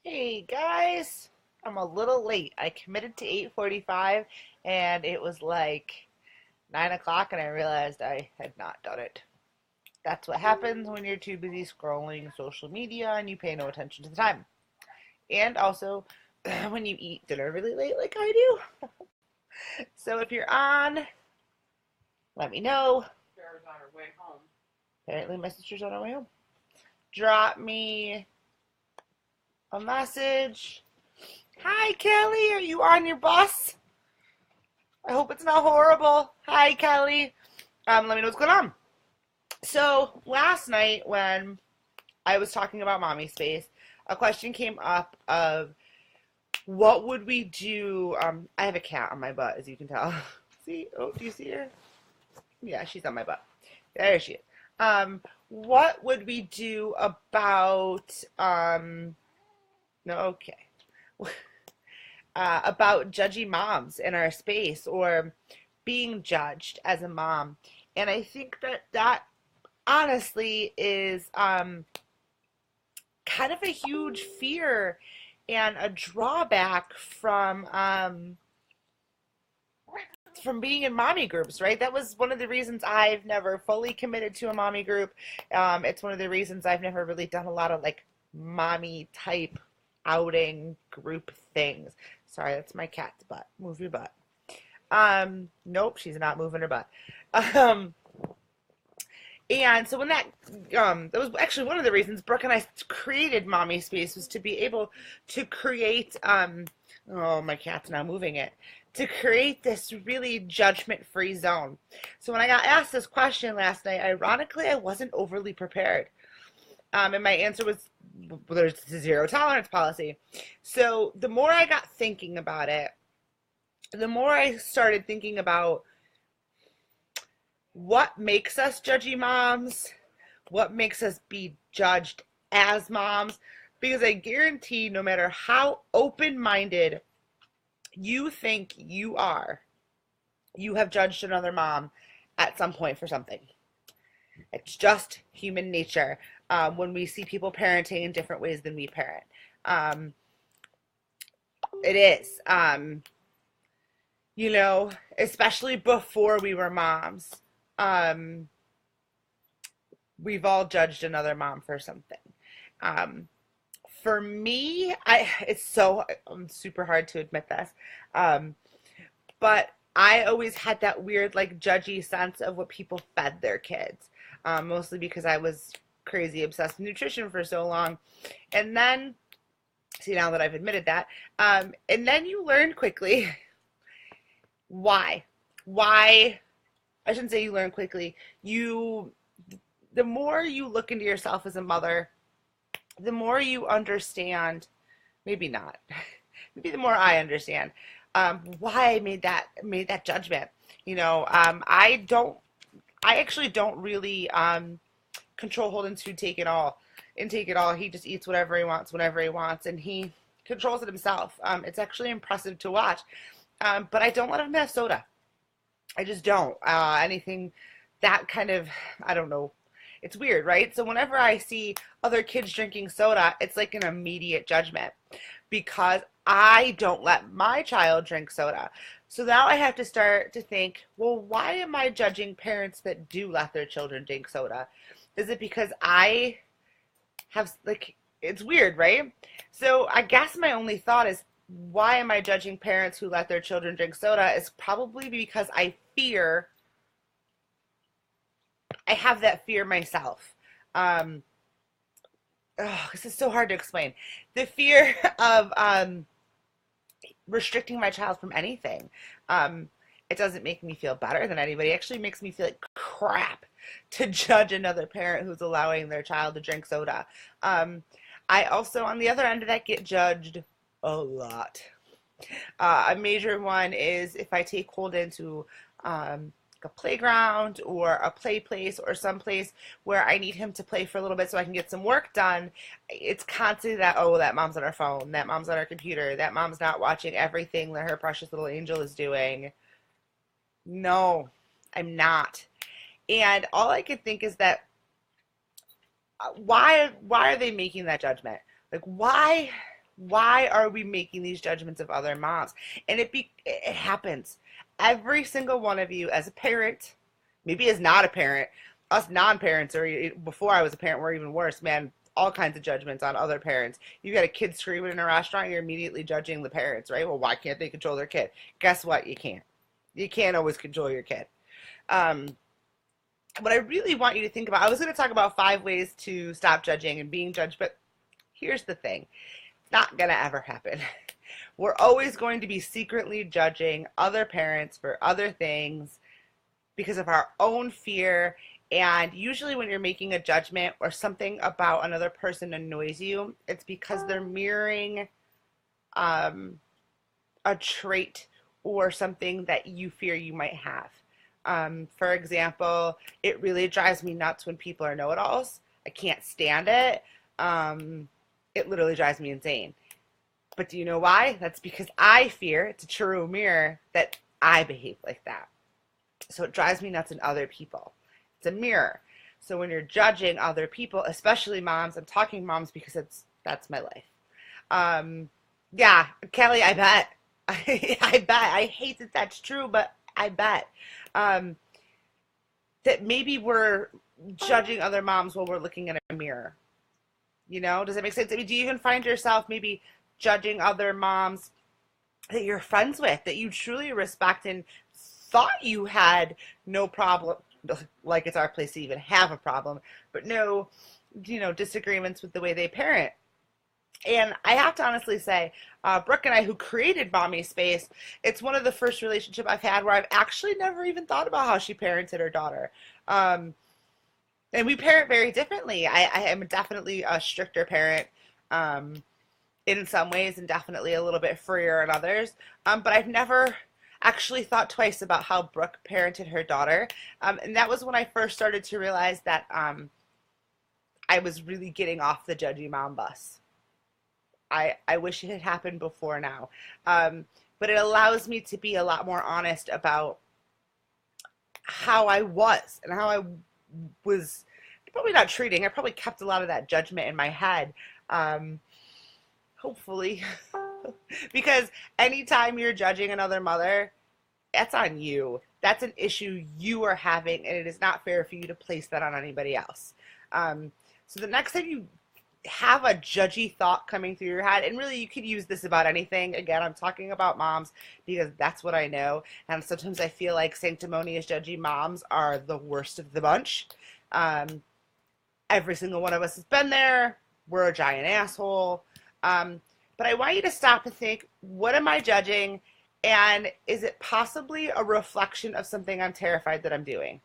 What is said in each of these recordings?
Hey guys, I'm a little late. I committed to 8:45 and it was like 9 o'clock and I realized I had not done it. That's what happens when you're too busy scrolling social media and you pay no attention to the time. And also when you eat dinner really late like I do. So if you're on, let me know. Sarah's on her way home. Apparently my sister's on her way home. Drop me a message. Hi Kelly, are you on your bus? I hope it's not horrible. Hi, Kelly. Let me know what's going on. So last night when I was talking about mommy space, a question came up of what would we do? I have a cat on my butt, as you can tell. See? Oh, do you see her? Yeah, she's on my butt. There she is. What would we do about no, okay. About judgy moms in our space or being judged as a mom. And I think that honestly is kind of a huge fear and a drawback from being in mommy groups, right? That was one of the reasons I've never fully committed to a mommy group. It's one of the reasons I've never really done a lot of like mommy type outing group things. Sorry, that's my cat's butt. Move your butt. Nope, she's not moving her butt. Um, and so when that was actually one of the reasons Brooke and I created Mommy Space was to be able to create, oh, my cat's now moving it, to create this really judgment-free zone. So when I got asked this question last night, ironically, I wasn't overly prepared. And my answer was, well, there's a zero tolerance policy. So the more I got thinking about it, the more I started thinking about what makes us judgy moms, what makes us be judged as moms, because I guarantee no matter how open-minded you think you are, you have judged another mom at some point for something. It's just human nature when we see people parenting in different ways than we parent. It is. Especially before we were moms. We've all judged another mom for something. For me, I'm super hard to admit this, but I always had that weird, like, judgy sense of what people fed their kids, mostly because I was crazy obsessed with nutrition for so long. And then, see, now that I've admitted that, and then you learn quickly why. I shouldn't say you learn quickly. The more you look into yourself as a mother, the more you understand, maybe not, maybe the more I understand, why I made that judgment. I actually don't really control Holden's food take it all. He just eats whatever he wants, whenever he wants, and he controls it himself. It's actually impressive to watch. But I don't let him have soda. I just don't. Anything that kind of, I don't know. It's weird, right? So whenever I see other kids drinking soda, it's like an immediate judgment because I don't let my child drink soda. So now I have to start to think, well, why am I judging parents that do let their children drink soda? Is it because I have, like, it's weird, right? So I guess my only thought is, why am I judging parents who let their children drink soda? Is probably because I have that fear myself. This is so hard to explain. The fear of restricting my child from anything. It doesn't make me feel better than anybody. It actually makes me feel like crap to judge another parent who's allowing their child to drink soda. I also, on the other end of that, get judged a lot. A major one is if I take Holden to a playground or a play place or someplace where I need him to play for a little bit so I can get some work done. It's constantly that, oh, that mom's on her phone, that mom's on her computer, that mom's not watching everything that her precious little angel is doing. No, I'm not. And all I could think is that why are they making that judgment? Like, why Why are we making these judgments of other moms? And it happens. Every single one of you as a parent, maybe as not a parent, us non-parents, or before I was a parent, we're even worse, man. All kinds of judgments on other parents. You got a kid screaming in a restaurant, you're immediately judging the parents, right? Well, why can't they control their kid? Guess what? You can't. You can't always control your kid. Um, what I really want you to think about, I was going to talk about 5 ways to stop judging and being judged, but here's the thing. It's not going to ever happen. We're always going to be secretly judging other parents for other things because of our own fear. And usually when you're making a judgment or something about another person annoys you, it's because they're mirroring a trait or something that you fear you might have. For example, it really drives me nuts when people are know-it-alls. I can't stand it. It literally drives me insane. But do you know why? That's because I fear, it's a true mirror, that I behave like that. So it drives me nuts in other people. It's a mirror. So when you're judging other people, especially moms, I'm talking moms because that's my life. Yeah, Kelly, I bet. I bet. I hate that that's true, but I bet that maybe we're judging other moms while we're looking in a mirror. You know, does that make sense? I mean, do you even find yourself maybe judging other moms that you're friends with, that you truly respect and thought you had no problem, like it's our place to even have a problem, but no, disagreements with the way they parent? And I have to honestly say, Brooke and I, who created Mommy Space, it's one of the first relationships I've had where I've actually never even thought about how she parented her daughter. And we parent very differently. I am definitely a stricter parent in some ways and definitely a little bit freer in others. But I've never actually thought twice about how Brooke parented her daughter. And that was when I first started to realize that I was really getting off the judgy mom bus. I wish it had happened before now. But it allows me to be a lot more honest about how I was and how I was probably not treating. I probably kept a lot of that judgment in my head. Hopefully. Because anytime you're judging another mother, that's on you. That's an issue you are having, and it is not fair for you to place that on anybody else. So the next time you have a judgy thought coming through your head, and really you could use this about anything. Again, I'm talking about moms because that's what I know, and sometimes I feel like sanctimonious judgy moms are the worst of the bunch. Every single one of us has been there. We're a giant asshole. But I want you to stop and think, what am I judging, and is it possibly a reflection of something I'm terrified that I'm doing,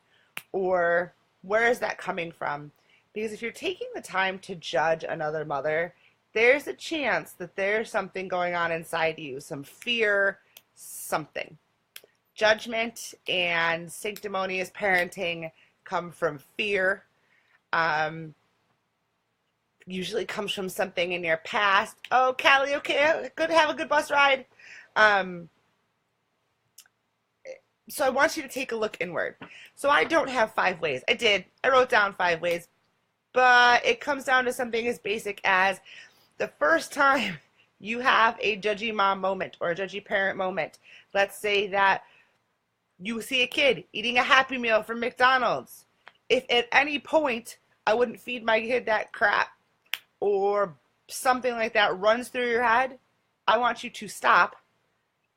or where is that coming from? Because if you're taking the time to judge another mother, there's a chance that there's something going on inside you, some fear, something. Judgment and sanctimonious parenting come from fear. Usually comes from something in your past. Oh, Callie, okay, good, have a good bus ride. So I want you to take a look inward. So I don't have 5 ways. I wrote down 5 ways. But it comes down to something as basic as the first time you have a judgy mom moment or a judgy parent moment. Let's say that you see a kid eating a Happy Meal from McDonald's. If at any point I wouldn't feed my kid that crap or something like that runs through your head, I want you to stop,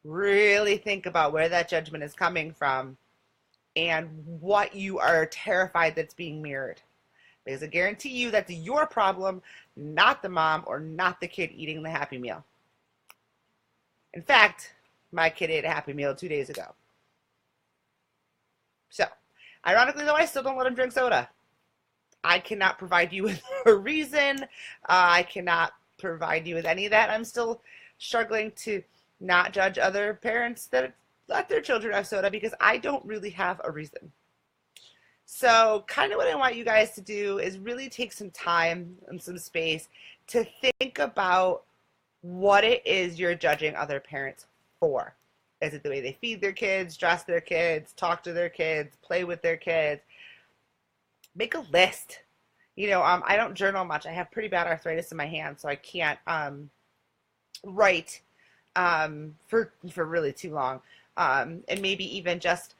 really think about where that judgment is coming from and what you are terrified that's being mirrored. Because I guarantee you that's your problem, not the mom or not the kid eating the Happy Meal. In fact, my kid ate a Happy Meal 2 days ago. So, ironically though, I still don't let him drink soda. I cannot provide you with a reason. I cannot provide you with any of that. I'm still struggling to not judge other parents that let their children have soda because I don't really have a reason. So kind of what I want you guys to do is really take some time and some space to think about what it is you're judging other parents for. Is it the way they feed their kids, dress their kids, talk to their kids, play with their kids? Make a list. I don't journal much. I have pretty bad arthritis in my hands, so I can't right, for really too long. And maybe even just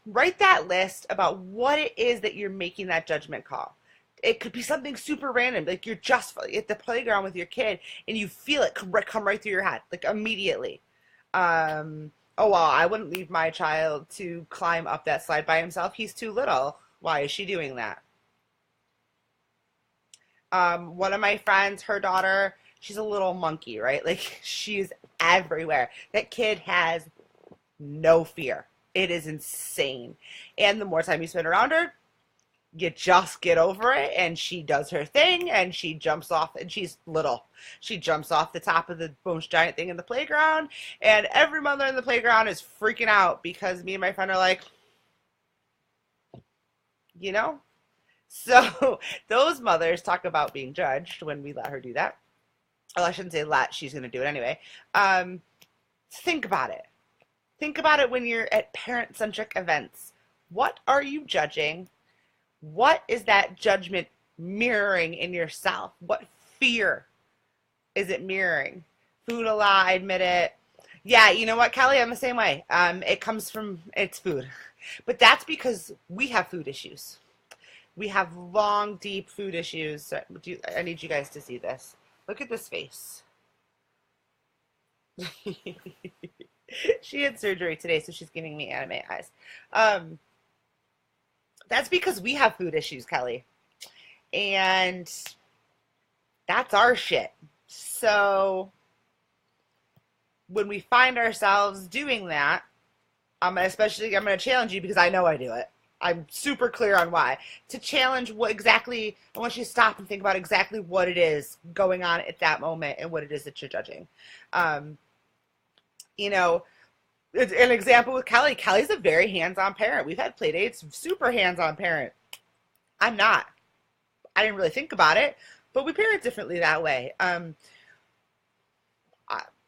write that list about what it is that you're making that judgment call. It could be something super random, like you're just at the playground with your kid and you feel it come right through your head, like immediately. Oh, well, I wouldn't leave my child to climb up that slide by himself. He's too little. Why is she doing that? One of my friends, her daughter, she's a little monkey, right? Like she's everywhere. That kid has no fear. It is insane. And the more time you spend around her, you just get over it, and she does her thing, and she jumps off, and she's little. She jumps off the top of the most giant thing in the playground, and every mother in the playground is freaking out because me and my friend are like, you know? So those mothers talk about being judged when we let her do that. Well, I shouldn't say let, she's going to do it anyway. Think about it. Think about it when you're at parent-centric events. What are you judging? What is that judgment mirroring in yourself? What fear is it mirroring? Food a lot, I admit it. Yeah, you know what, Kelly? I'm the same way. It comes from, it's food. But that's because we have food issues. We have long, deep food issues. I need you guys to see this. Look at this face. She had surgery today, so she's giving me anime eyes. That's because we have food issues, Kelly. And that's our shit. So when we find ourselves doing that, I'm going to challenge you because I know I do it. I'm super clear on why. To challenge what exactly, I want you to stop and think about exactly what it is going on at that moment and what it is that you're judging. You know, an example with Kelly. Kelly's a very hands-on parent. We've had play dates, super hands-on parent. I'm not. I didn't really think about it, but we parent differently that way.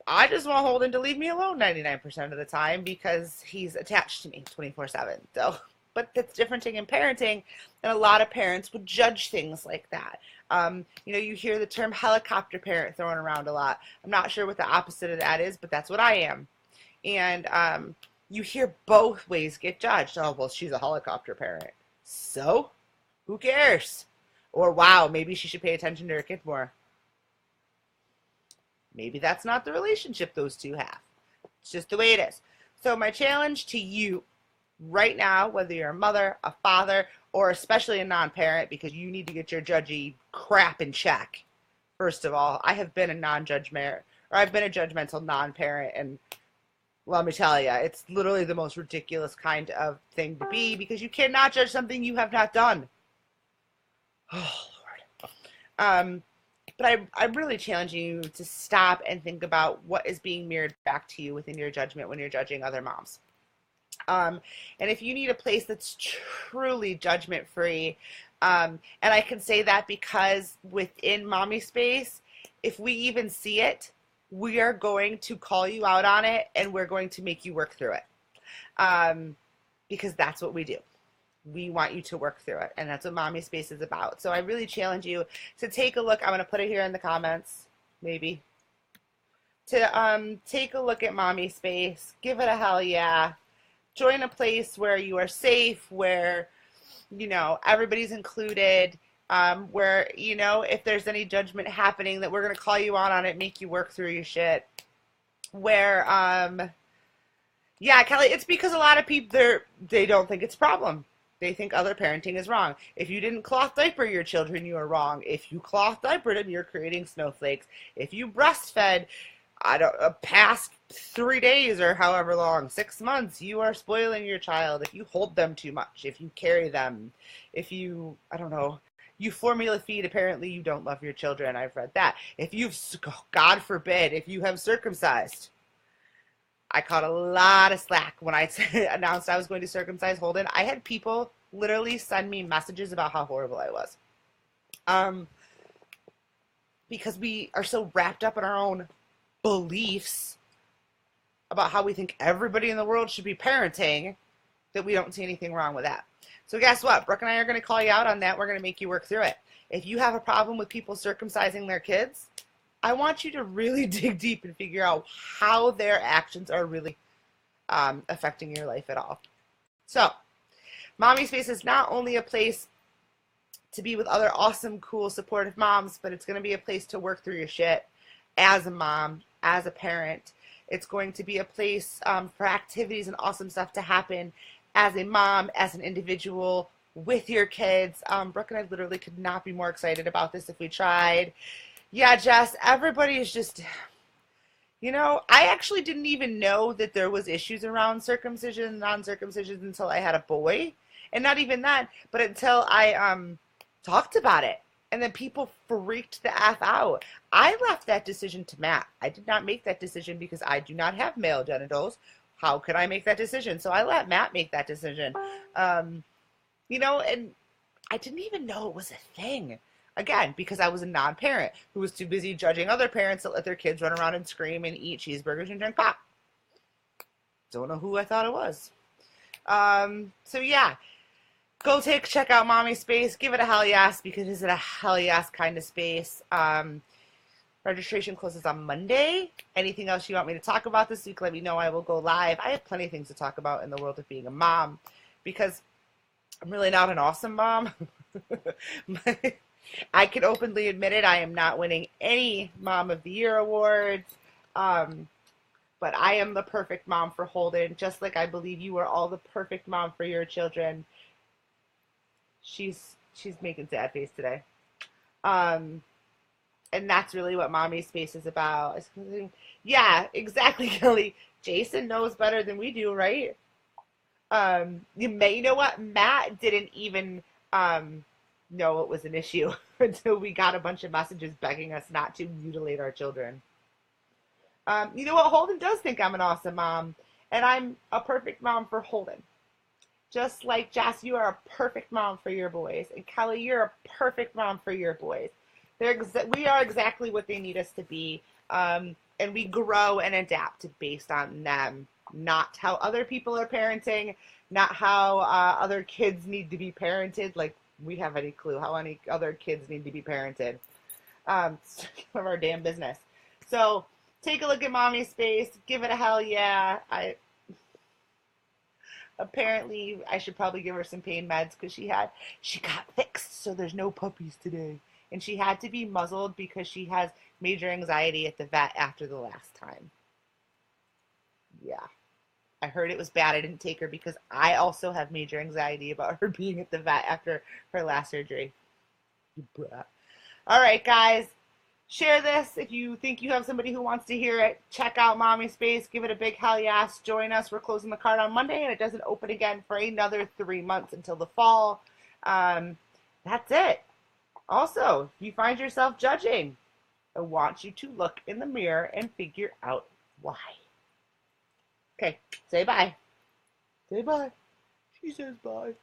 I just want Holden to leave me alone 99% of the time because he's attached to me 24/7. So, but that's different in parenting, and a lot of parents would judge things like that. You know, you hear the term helicopter parent thrown around a lot. I'm not sure what the opposite of that is, but that's what I am. And you hear both ways get judged. Oh, well, she's a helicopter parent. So, who cares? Or, wow, maybe she should pay attention to her kid more. Maybe that's not the relationship those two have. It's just the way it is. So my challenge to you right now, whether you're a mother, a father, or especially a non-parent, because you need to get your judgy crap in check. First of all, I have been a I've been a judgmental non-parent, and let me tell you, it's literally the most ridiculous kind of thing to be because you cannot judge something you have not done. Oh, Lord. But I'm really challenging you to stop and think about what is being mirrored back to you within your judgment when you're judging other moms. And if you need a place that's truly judgment-free, and I can say that because within mommy space, if we even see it, we are going to call you out on it and we're going to make you work through it. Because that's what we do. We want you to work through it, and that's what Mommy Space is about. So I really challenge you to take a look. I'm going to put it here in the comments, maybe. To take a look at Mommy Space. Give it a hell yeah. Join a place where you are safe, where, you know, everybody's included, where, you know, if there's any judgment happening, that we're going to call you out on it, make you work through your shit. Where, yeah, Kelly, it's because a lot of people, they don't think it's a problem. They think other parenting is wrong. If you didn't cloth diaper your children, you are wrong. If you cloth diapered them, you're creating snowflakes. If you breastfed, past 3 days or however long, 6 months, you are spoiling your child. If you hold them too much, if you carry them, if you, I don't know, you formula feed, apparently you don't love your children. I've read that. If you've, God forbid, if you have circumcised. I caught a lot of slack when I announced I was going to circumcise Holden. I had people literally send me messages about how horrible I was. Because we are so wrapped up in our own beliefs about how we think everybody in the world should be parenting that we don't see anything wrong with that. So guess what? Brooke and I are going to call you out on that. We're going to make you work through it. If you have a problem with people circumcising their kids, I want you to really dig deep and figure out how their actions are really affecting your life at all. So, Mommy Space is not only a place to be with other awesome, cool, supportive moms, but it's going to be a place to work through your shit as a mom, as a parent. It's going to be a place for activities and awesome stuff to happen as a mom, as an individual, with your kids. Brooke and I literally could not be more excited about this if we tried. Yeah, Jess, everybody is just, I actually didn't even know that there was issues around circumcision and non-circumcision until I had a boy. And not even that, but until I talked about it. And then people freaked the F out. I left that decision to Matt. I did not make that decision because I do not have male genitals. How could I make that decision? So I let Matt make that decision. And I didn't even know it was a thing. Again, because I was a non-parent who was too busy judging other parents that let their kids run around and scream and eat cheeseburgers and drink pop. Don't know who I thought it was. So yeah, go check out Mommy Space. Give it a hell yes, because it's a hell yes kind of space. Registration closes on Monday. Anything else you want me to talk about this week, let me know. I will go live. I have plenty of things to talk about in the world of being a mom, because I'm really not an awesome mom. I can openly admit it. I am not winning any Mom of the Year awards. But I am the perfect mom for Holden, just like I believe you are all the perfect mom for your children. She's making sad face today. And that's really what Mommy Space is about. Yeah, exactly, Kelly. Jason knows better than we do, right? You know what? Matt didn't even know it was an issue until we got a bunch of messages begging us not to mutilate our children. You know what? Holden does think I'm an awesome mom, and I'm a perfect mom for Holden. Just like Jess, you are a perfect mom for your boys, and Kelly, you're a perfect mom for your boys. We are exactly what they need us to be, and we grow and adapt based on them, not how other people are parenting, not how other kids need to be parented. Like we have any clue how any other kids need to be parented. It's none of our damn business. So take a look at Mommy Space. Give it a hell yeah. Apparently, I should probably give her some pain meds because she got fixed, so there's no puppies today. And she had to be muzzled because she has major anxiety at the vet after the last time. Yeah. I heard it was bad. I didn't take her because I also have major anxiety about her being at the vet after her last surgery. You brat. All right, guys. Share this if you think you have somebody who wants to hear it. Check out Mommy Space. Give it a big hell yes. Join us. We're closing the card on Monday, and it doesn't open again for another 3 months until the fall. That's it. Also, if you find yourself judging, I want you to look in the mirror and figure out why. Okay, say bye. Say bye. She says bye.